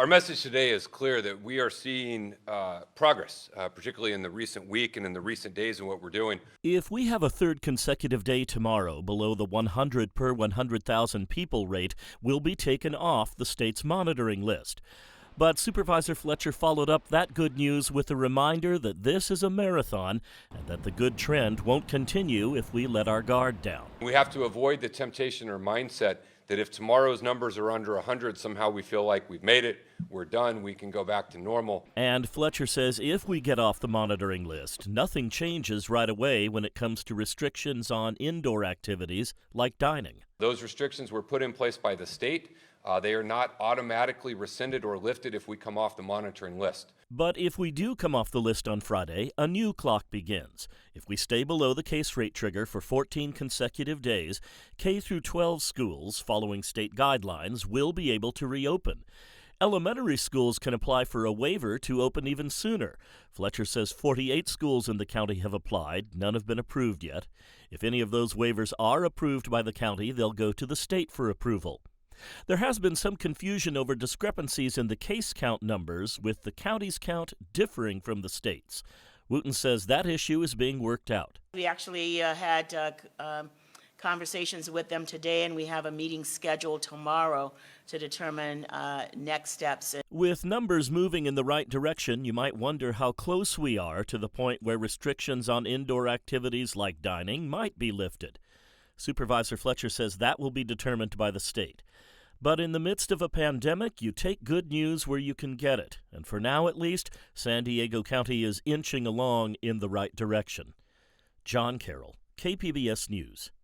Our message today is clear that we are seeing progress, particularly in the recent week and in the recent days in what we're doing. If we have a third consecutive day tomorrow below the 100 per 100,000 people rate, we'll be taken off the state's monitoring list. But Supervisor Fletcher followed up that good news with a reminder that this is a marathon and that the good trend won't continue if we let our guard down. We have to avoid the temptation or mindset that if tomorrow's numbers are under 100, somehow we feel like we've made it, we're done, we can go back to normal. And Fletcher says if we get off the monitoring list, nothing changes right away when it comes to restrictions on indoor activities like dining. Those restrictions were put in place by the state. They are not automatically rescinded or lifted if we come off the monitoring list. But if we do come off the list on Friday, a new clock begins. If we stay below the case rate trigger for 14 consecutive days, K through 12 schools, following state guidelines, will be able to reopen. Elementary schools can apply for a waiver to open even sooner. Fletcher says 48 schools in the county have applied. None have been approved yet. If any of those waivers are approved by the county, they'll go to the state for approval. There has been some confusion over discrepancies in the case count numbers, with the county's count differing from the state's. Wooten says that issue is being worked out. We actually had conversations with them today, and we have a meeting scheduled tomorrow to determine next steps. With numbers moving in the right direction, you might wonder how close we are to the point where restrictions on indoor activities like dining might be lifted. Supervisor Fletcher says that will be determined by the state. But in the midst of a pandemic, you take good news where you can get it. And for now, at least, San Diego County is inching along in the right direction. John Carroll, KPBS News.